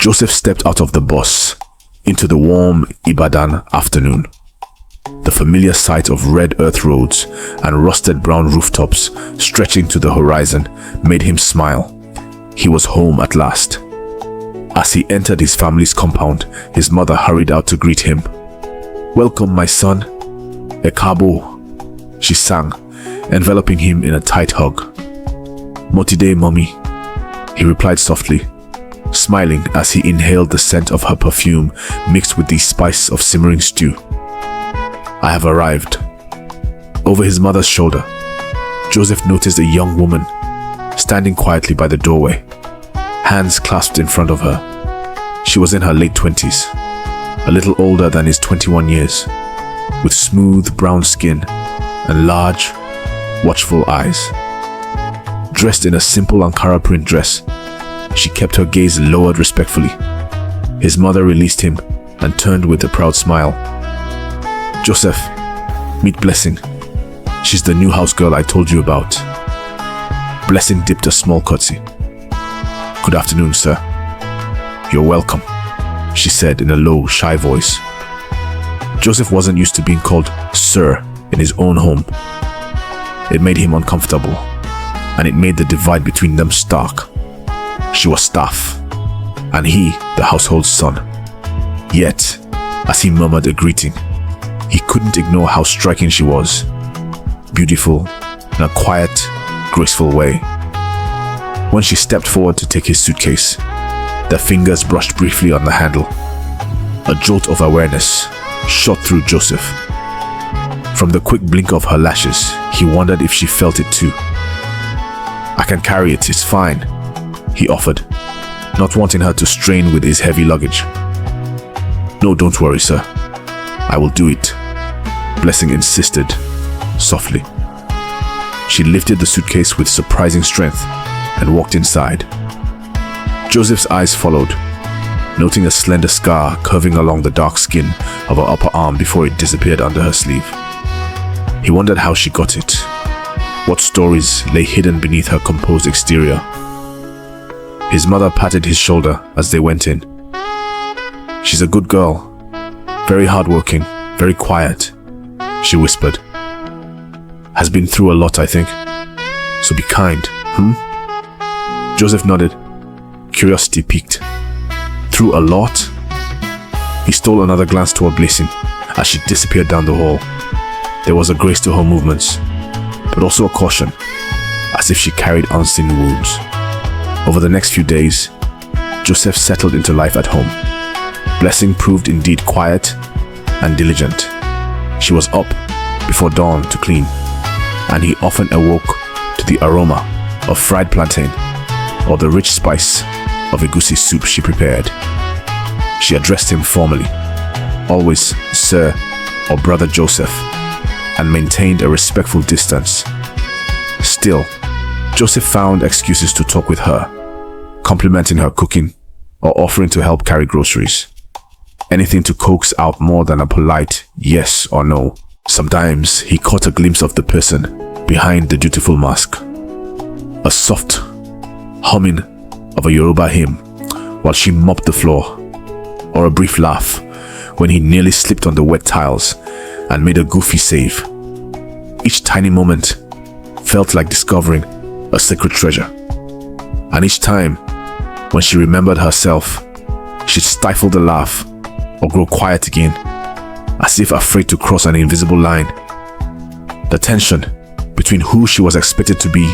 Joseph stepped out of the bus into the warm Ibadan afternoon. The familiar sight of red earth roads and rusted brown rooftops stretching to the horizon made him smile. He was home at last. As he entered his family's compound, his mother hurried out to greet him. "Welcome, my son. Ekabo," she sang, enveloping him in a tight hug. "Motide, mommy," he replied softly, smiling as he inhaled the scent of her perfume mixed with the spice of simmering stew. "I have arrived." Over his mother's shoulder, Joseph noticed a young woman standing quietly by the doorway, hands clasped in front of her. She was in her late 20s, a little older than his 21 years, with smooth brown skin and large, watchful eyes. Dressed in a simple Ankara print dress, she kept her gaze lowered respectfully. His mother released him and turned with a proud smile. "Joseph, meet Blessing. She's the new house girl I told you about." Blessing dipped a small curtsy. "Good afternoon, sir." "You're welcome," she said in a low, shy voice. Joseph wasn't used to being called sir in his own home. It made him uncomfortable, and it made the divide between them stark. She was staff, and he the household son. Yet, as he murmured a greeting, he couldn't ignore how striking she was. Beautiful, in a quiet, graceful way. When she stepped forward to take his suitcase, their fingers brushed briefly on the handle. A jolt of awareness shot through Joseph. From the quick blink of her lashes, he wondered if she felt it too. "I can carry it, it's fine," he offered, not wanting her to strain with his heavy luggage. "No, don't worry, sir. I will do it," Blessing insisted, softly. She lifted the suitcase with surprising strength and walked inside. Joseph's eyes followed, noting a slender scar curving along the dark skin of her upper arm before it disappeared under her sleeve. He wondered how she got it. What stories lay hidden beneath her composed exterior? His mother patted his shoulder as they went in. "She's a good girl, very hardworking, very quiet," she whispered. "Has been through a lot, I think. So be kind, Joseph nodded, curiosity piqued. "Through a lot?" He stole another glance toward Blessing as she disappeared down the hall. There was a grace to her movements, but also a caution, as if she carried unseen wounds. Over the next few days, Joseph settled into life at home. Blessing proved indeed quiet and diligent. She was up before dawn to clean, and he often awoke to the aroma of fried plantain or the rich spice of egusi soup she prepared. She addressed him formally, always Sir or Brother Joseph, and maintained a respectful distance. Still, Joseph found excuses to talk with her, complimenting her cooking or offering to help carry groceries. Anything to coax out more than a polite yes or no. Sometimes he caught a glimpse of the person behind the dutiful mask. A soft humming of a Yoruba hymn while she mopped the floor, or a brief laugh when he nearly slipped on the wet tiles and made a goofy save. Each tiny moment felt like discovering a sacred treasure. And each time, when she remembered herself, she'd stifle the laugh or grow quiet again, as if afraid to cross an invisible line. The tension between who she was expected to be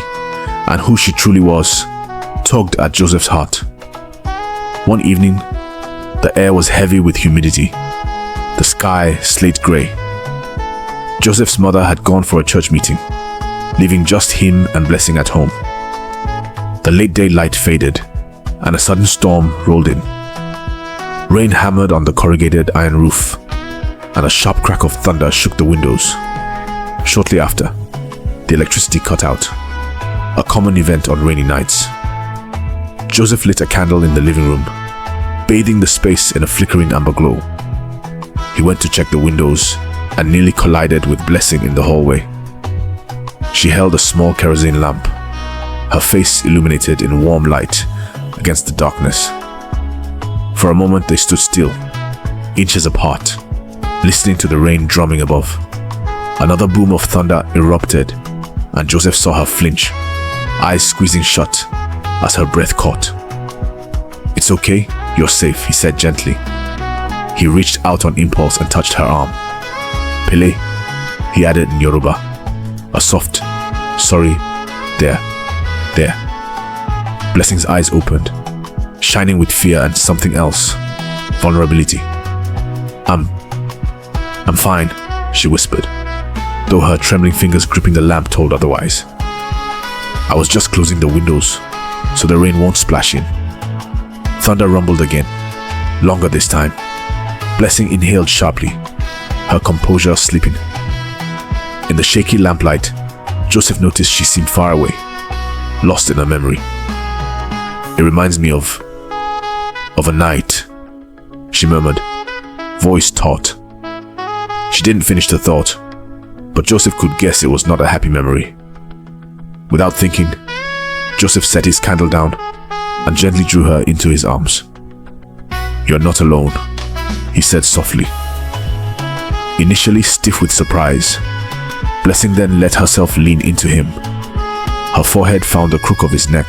and who she truly was tugged at Joseph's heart. One evening, the air was heavy with humidity, the sky slate gray. Joseph's mother had gone for a church meeting, leaving just him and Blessing at home. The late day light faded, and a sudden storm rolled in. Rain hammered on the corrugated iron roof, and a sharp crack of thunder shook the windows. Shortly after, the electricity cut out, a common event on rainy nights. Joseph lit a candle in the living room, bathing the space in a flickering amber glow. He went to check the windows and nearly collided with Blessing in the hallway. She held a small kerosene lamp, her face illuminated in warm light against the darkness. For a moment they stood still, inches apart, listening to the rain drumming above. Another boom of thunder erupted, and Joseph saw her flinch, eyes squeezing shut as her breath caught. "It's okay, you're safe," he said gently. He reached out on impulse and touched her arm. "Pele," he added in Yoruba, a soft, "Sorry, there." Blessing's eyes opened, shining with fear and something else, vulnerability. I'm fine," she whispered, though her trembling fingers gripping the lamp told otherwise. "I was just closing the windows, so the rain won't splash in." Thunder rumbled again, longer this time. Blessing inhaled sharply, her composure slipping. In the shaky lamplight, Joseph noticed she seemed far away, lost in her memory. "It reminds me of a night," she murmured, voice taut. She didn't finish the thought, but Joseph could guess it was not a happy memory. Without thinking, Joseph set his candle down and gently drew her into his arms. "You're not alone," he said softly. Initially stiff with surprise, Blessing then let herself lean into him. Her forehead found the crook of his neck.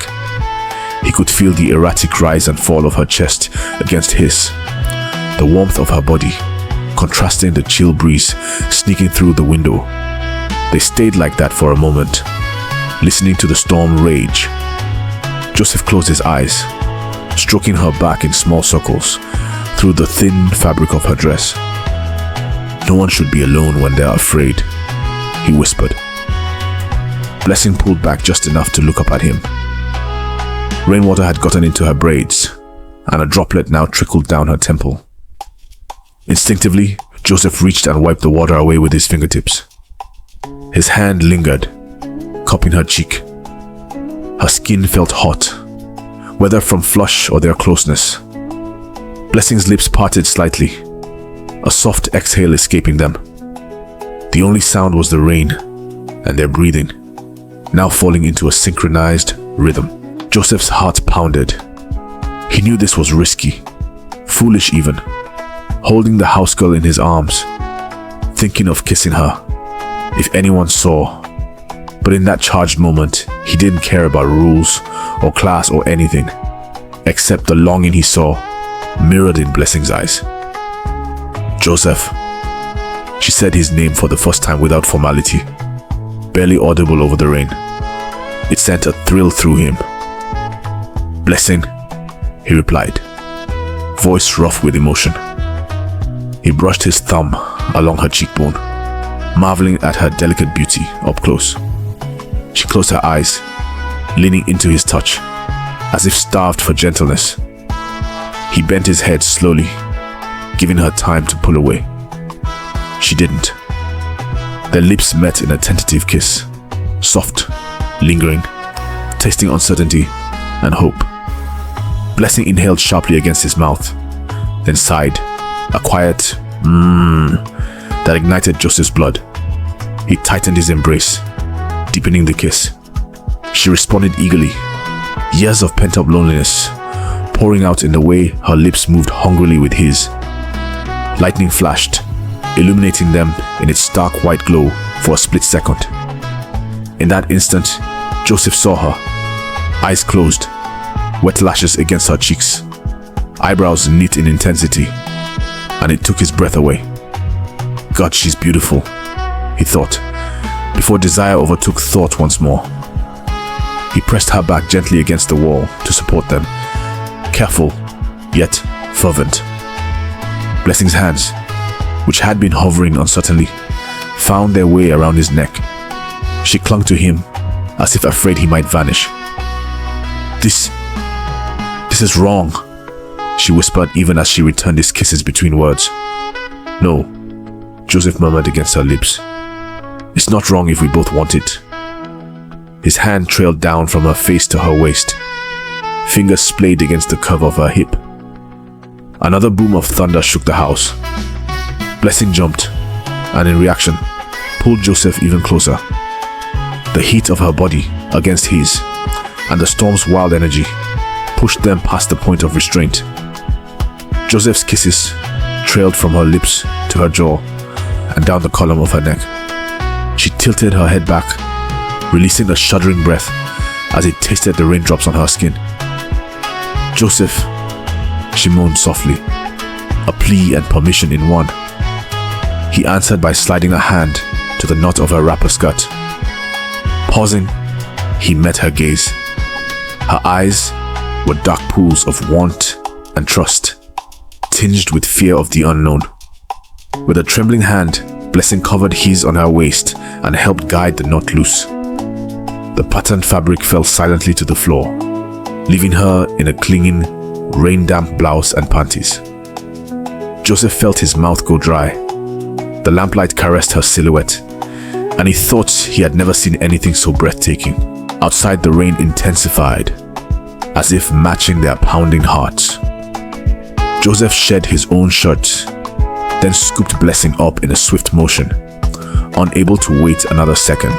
He could feel the erratic rise and fall of her chest against his, the warmth of her body contrasting the chill breeze sneaking through the window. They stayed like that for a moment, listening to the storm rage. Joseph closed his eyes, stroking her back in small circles through the thin fabric of her dress. "No one should be alone when they're afraid," he whispered. Blessing pulled back just enough to look up at him. Rainwater had gotten into her braids, and a droplet now trickled down her temple. Instinctively, Joseph reached and wiped the water away with his fingertips. His hand lingered, cupping her cheek. Her skin felt hot, whether from flush or their closeness. Blessing's lips parted slightly, a soft exhale escaping them. The only sound was the rain and their breathing, now falling into a synchronized rhythm. Joseph's heart pounded. He knew this was risky, foolish even, holding the housegirl in his arms, thinking of kissing her, if anyone saw. But in that charged moment, he didn't care about rules or class or anything, except the longing he saw mirrored in Blessing's eyes. "Joseph," she said his name for the first time without formality, barely audible over the rain. It sent a thrill through him. "Blessing," he replied, voice rough with emotion. He brushed his thumb along her cheekbone, marveling at her delicate beauty up close. She closed her eyes, leaning into his touch, as if starved for gentleness. He bent his head slowly, giving her time to pull away. She didn't. Their lips met in a tentative kiss, soft, lingering, tasting uncertainty and hope. Blessing inhaled sharply against his mouth, then sighed, a quiet that ignited Joseph's blood. He tightened his embrace, deepening the kiss. She responded eagerly, years of pent-up loneliness pouring out in the way her lips moved hungrily with his. Lightning flashed, illuminating them in its stark white glow for a split second. In that instant, Joseph saw her, eyes closed, wet lashes against her cheeks, eyebrows knit in intensity, and it took his breath away. God, she's beautiful, he thought, before desire overtook thought once more. He pressed her back gently against the wall to support them, careful, yet fervent. Blessing's hands, which had been hovering uncertainly, found their way around his neck. She clung to him, as if afraid he might vanish. This is wrong," she whispered even as she returned his kisses between words. "No," Joseph murmured against her lips. "It's not wrong if we both want it." His hand trailed down from her face to her waist, fingers splayed against the curve of her hip. Another boom of thunder shook the house. Blessing jumped, and in reaction, pulled Joseph even closer. The heat of her body against his, and the storm's wild energy, pushed them past the point of restraint. Joseph's kisses trailed from her lips to her jaw and down the column of her neck. She tilted her head back, releasing a shuddering breath as it tasted the raindrops on her skin. "Joseph," she moaned softly, a plea and permission in one. He answered by sliding a hand to the knot of her wrapper skirt. Pausing, he met her gaze. Her eyes were dark pools of want and trust, tinged with fear of the unknown. With a trembling hand, Blessing covered his on her waist and helped guide the knot loose. The patterned fabric fell silently to the floor, leaving her in a clinging, rain-damp blouse and panties. Joseph felt his mouth go dry. The lamplight caressed her silhouette, and he thought he had never seen anything so breathtaking. Outside, the rain intensified, as if matching their pounding hearts. Joseph shed his own shirt, then scooped Blessing up in a swift motion, unable to wait another second.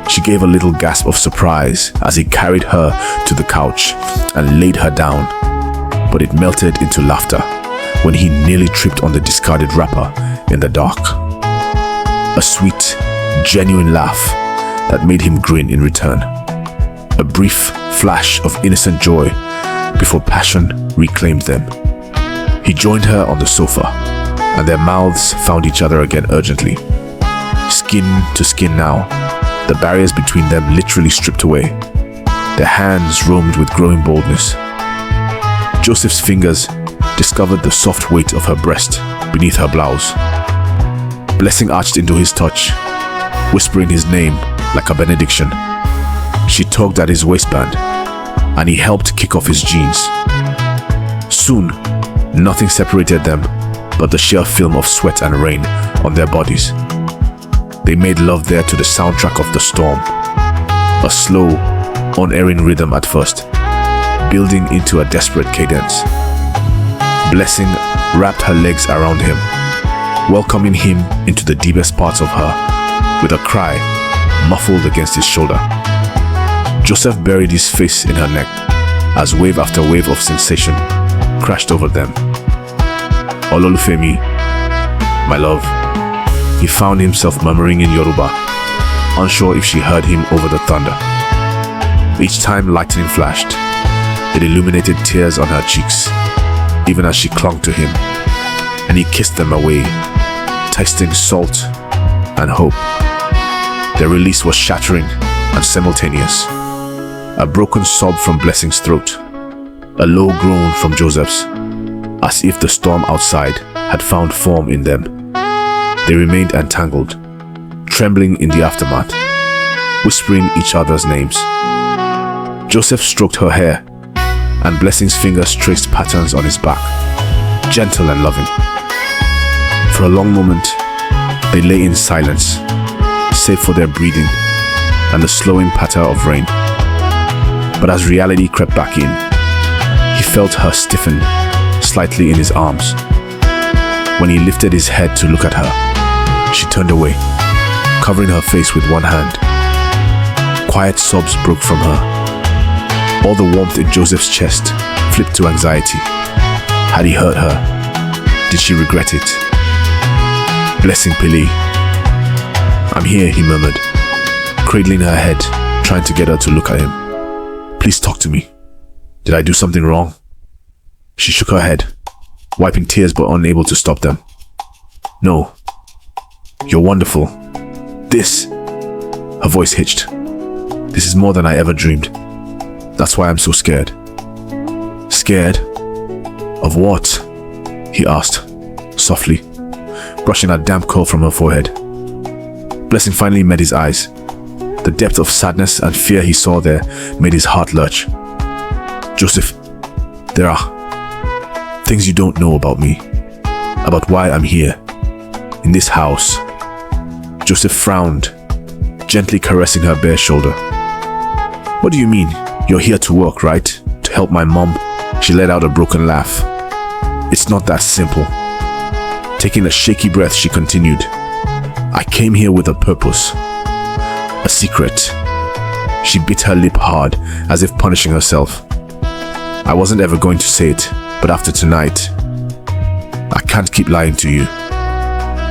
She gave a little gasp of surprise as he carried her to the couch and laid her down, but it melted into laughter when he nearly tripped on the discarded wrapper in the dark. A sweet, genuine laugh that made him grin in return. A brief flash of innocent joy before passion reclaimed them. He joined her on the sofa, and their mouths found each other again urgently. Skin to skin now, the barriers between them literally stripped away. Their hands roamed with growing boldness. Joseph's fingers discovered the soft weight of her breast beneath her blouse. Blessing arched into his touch, whispering his name like a benediction. She tugged at his waistband, and he helped kick off his jeans. Soon, nothing separated them but the sheer film of sweat and rain on their bodies. They made love there to the soundtrack of the storm, a slow, unerring rhythm at first, building into a desperate cadence. Blessing wrapped her legs around him, welcoming him into the deepest parts of her, with a cry muffled against his shoulder. Joseph buried his face in her neck as wave after wave of sensation crashed over them. "Ololufemi, my love," he found himself murmuring in Yoruba, unsure if she heard him over the thunder. Each time lightning flashed, it illuminated tears on her cheeks, even as she clung to him, and he kissed them away, tasting salt and hope. Their release was shattering and simultaneous. A broken sob from Blessing's throat, a low groan from Joseph's, as if the storm outside had found form in them. They remained entangled, trembling in the aftermath, whispering each other's names. Joseph stroked her hair, and Blessing's fingers traced patterns on his back, gentle and loving. For a long moment, they lay in silence, save for their breathing and the slowing patter of rain. But as reality crept back in, he felt her stiffen slightly in his arms. When he lifted his head to look at her, she turned away, covering her face with one hand. Quiet sobs broke from her. All the warmth in Joseph's chest flipped to anxiety. Had he hurt her? Did she regret it? "Blessing Pili, I'm here," he murmured, cradling her head, trying to get her to look at him. "Please talk to me. Did I do something wrong?" She shook her head, wiping tears but unable to stop them. "No. You're wonderful. This," her voice hitched, "this is more than I ever dreamed. That's why I'm so scared." "Scared? Of what?" he asked, softly, brushing a damp curl from her forehead. Blessing finally met his eyes. The depth of sadness and fear he saw there made his heart lurch. "Joseph, there are things you don't know about me, about why I'm here, in this house." Joseph frowned, gently caressing her bare shoulder. "What do you mean? You're here to work, right? To help my mom?" She let out a broken laugh. "It's not that simple." Taking a shaky breath, she continued, "I came here with a purpose, a secret." She bit her lip hard, as if punishing herself. "I wasn't ever going to say it, But after tonight, I can't keep lying to you.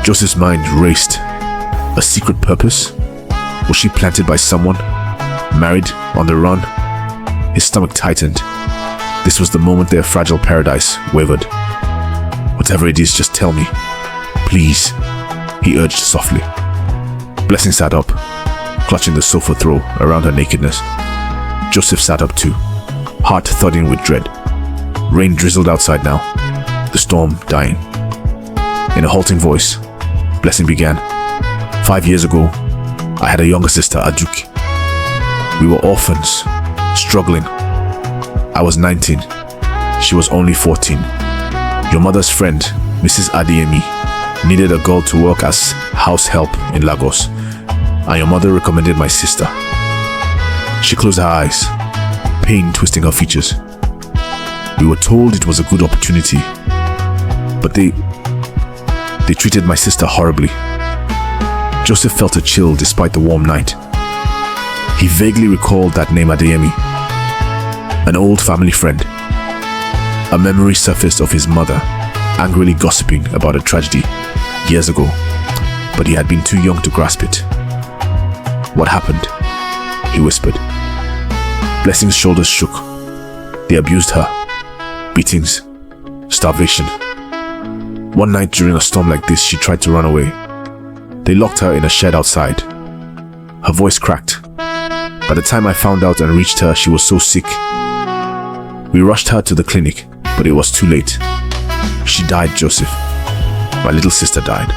Joseph's mind raced. A secret purpose? Was she planted by someone? Married? On the run? His stomach tightened. This was the moment their fragile paradise wavered. Whatever it is, just tell me. Please, he urged softly. Blessing sat up, clutching the sofa throw around her nakedness. Joseph sat up too, heart thudding with dread. Rain drizzled outside now, the storm dying. In a halting voice, Blessing began. 5 years ago, I had a younger sister, Aduki. We were orphans, struggling. I was 19. She was only 14. Your mother's friend, Mrs. Adeyemi, needed a girl to work as house help in Lagos, and your mother recommended my sister. She closed her eyes, pain twisting her features. We were told it was a good opportunity, but they treated my sister horribly. Joseph felt a chill despite the warm night. He vaguely recalled that name, Adeyemi, an old family friend. A memory surfaced of his mother angrily gossiping about a tragedy years ago, but he had been too young to grasp it. What happened? He whispered. Blessing's shoulders shook. They abused her. Beatings. Starvation. One night during a storm like this, she tried to run away. They locked her in a shed outside. Her voice cracked. By the time I found out and reached her, she was so sick. We rushed her to the clinic, but it was too late. She died, Joseph. My little sister died.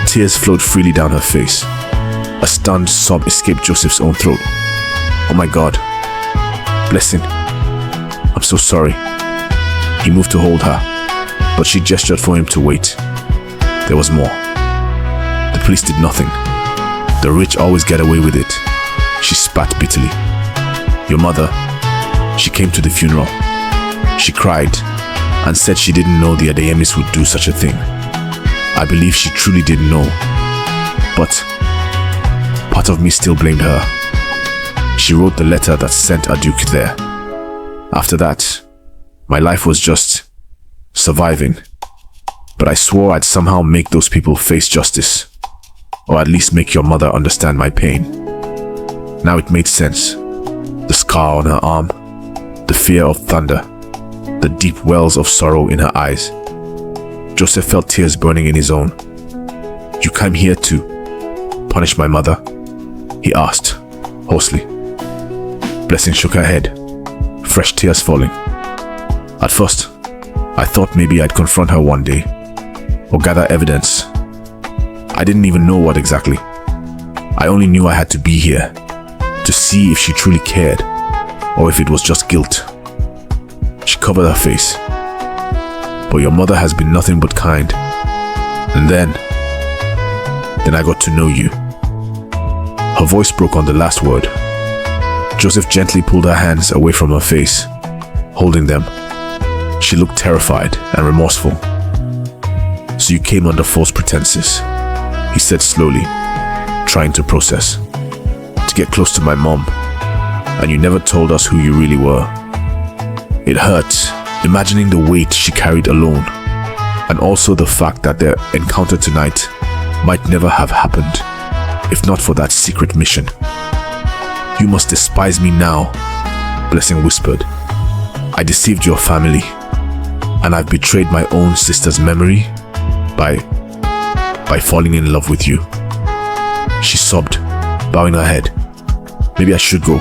Tears flowed freely down her face. A stunned sob escaped Joseph's own throat. Oh my God. Blessing. I'm so sorry. He moved to hold her, but she gestured for him to wait. There was more. The police did nothing. The rich always get away with it. She spat bitterly. Your mother, she came to the funeral. She cried and said she didn't know the Adeyemis would do such a thing. I believe she truly didn't know, but part of me still blamed her. She wrote the letter that sent Aduke there. After that, my life was just surviving. But I swore I'd somehow make those people face justice, or at least make your mother understand my pain. Now it made sense. The scar on her arm, the fear of thunder, the deep wells of sorrow in her eyes. Joseph felt tears burning in his own. You came here to punish my mother? He asked, hoarsely. Blessing shook her head, fresh tears falling. At first, I thought maybe I'd confront her one day, or gather evidence. I didn't even know what exactly. I only knew I had to be here, to see if she truly cared, or if it was just guilt. She covered her face. But your mother has been nothing but kind. And then I got to know you. Her voice broke on the last word. Joseph gently pulled her hands away from her face, holding them. She looked terrified and remorseful. So you came under false pretenses, he said slowly, trying to process. To get close to my mom, and you never told us who you really were. It hurt, imagining the weight she carried alone, and also the fact that their encounter tonight might never have happened, if not for that secret mission. You must despise me now, Blessing whispered. I deceived your family, and I've betrayed my own sister's memory by falling in love with you. She sobbed, bowing her head. Maybe I should go,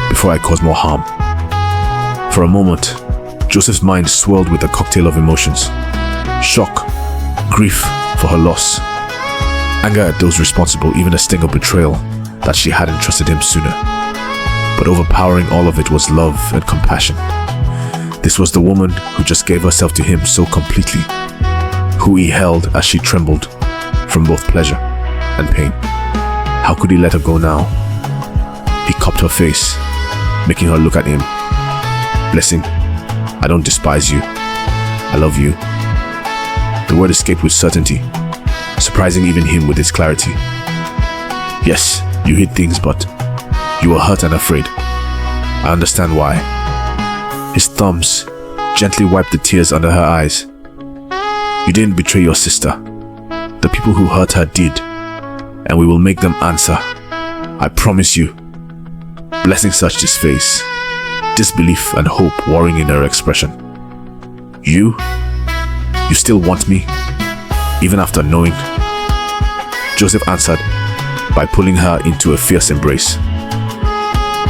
before I cause more harm. For a moment, Joseph's mind swirled with a cocktail of emotions. Shock, grief for her loss, anger at those responsible, even a sting of betrayal that she hadn't trusted him sooner. But overpowering all of it was love and compassion. This was the woman who just gave herself to him so completely, who he held as she trembled from both pleasure and pain. How could he let her go now? He cupped her face, making her look at him. Blessing, I don't despise you. I love you. The word escaped with certainty, surprising even him with its clarity. Yes, you hid things, but you were hurt and afraid. I understand why. His thumbs gently wiped the tears under her eyes. "You didn't betray your sister. The people who hurt her did, and we will make them answer. I promise you." Blessing searched his face, disbelief and hope warring in her expression. You still want me, even after knowing?" Joseph answered by pulling her into a fierce embrace.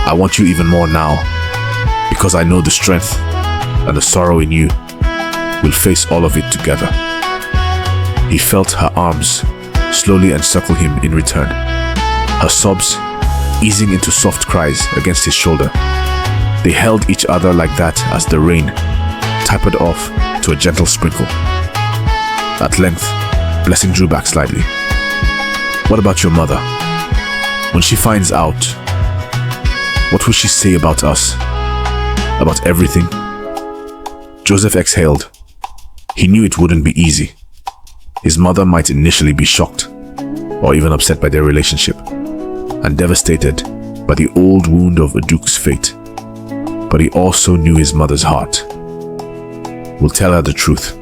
"I want you even more now, because I know the strength and the sorrow in you will face all of it together." He felt her arms slowly encircle him in return, her sobs easing into soft cries against his shoulder. They held each other like that as the rain tapered off to a gentle sprinkle. At length, Blessing drew back slightly. "What about your mother? When she finds out, what will she say about us? About everything?" Joseph exhaled. He knew it wouldn't be easy. His mother might initially be shocked, or even upset by their relationship, and devastated by the old wound of Aduk's fate. But he also knew his mother's heart. "We'll tell her the truth.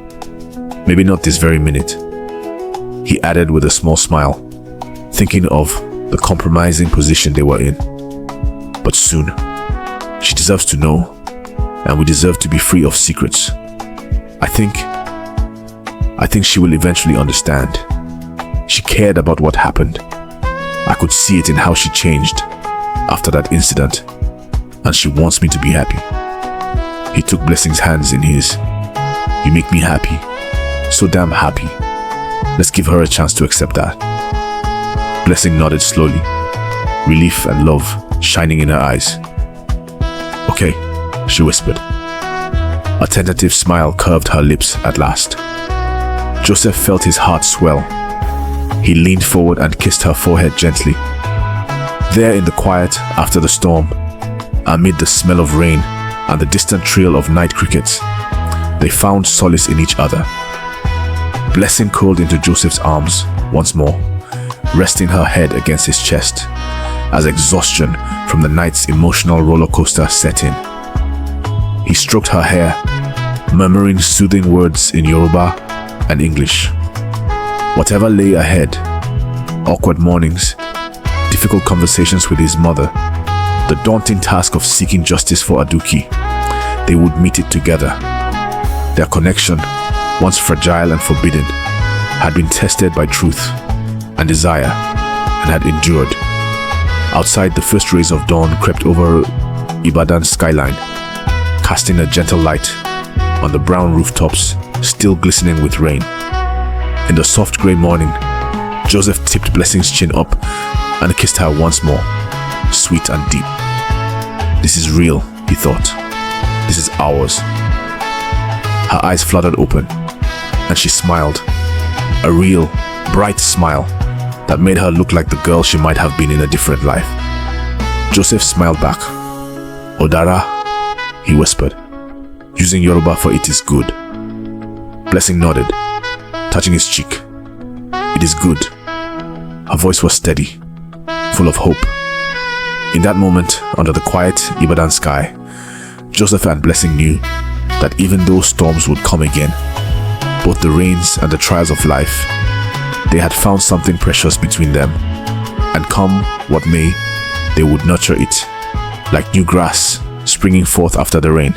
Maybe not this very minute," he added with a small smile, thinking of the compromising position they were in. "But soon. She deserves to know, and we deserve to be free of secrets. I think she will eventually understand. She cared about what happened. I could see it in how she changed after that incident, and she wants me to be happy." He took Blessing's hands in his. "You make me happy. So damn happy. Let's give her a chance to accept that." Blessing nodded slowly, relief and love shining in her eyes. "Okay," she whispered. A tentative smile curved her lips at last. Joseph felt his heart swell. He leaned forward and kissed her forehead gently. There in the quiet after the storm, amid the smell of rain and the distant trill of night crickets, they found solace in each other. Blessing curled into Joseph's arms once more, resting her head against his chest, as exhaustion from the night's emotional roller coaster set in. He stroked her hair, murmuring soothing words in Yoruba and English. Whatever lay ahead, awkward mornings, difficult conversations with his mother, the daunting task of seeking justice for Aduki, they would meet it together. Their connection, once fragile and forbidden, had been tested by truth and desire and had endured. Outside, the first rays of dawn crept over Ibadan's skyline, casting a gentle light on the brown rooftops still glistening with rain. In the soft grey morning, Joseph tipped Blessing's chin up and kissed her once more, sweet and deep. "This is real," he thought. "This is ours." Her eyes fluttered open, and she smiled, a real, bright smile that made her look like the girl she might have been in a different life. Joseph smiled back. "Odara," he whispered, using Yoruba for "it is good." Blessing nodded, touching his cheek. "It is good." Her voice was steady, full of hope. In that moment, under the quiet Ibadan sky, Joseph and Blessing knew that even though storms would come again, both the rains and the trials of life, they had found something precious between them, and come what may, they would nurture it, like new grass springing forth after the rain.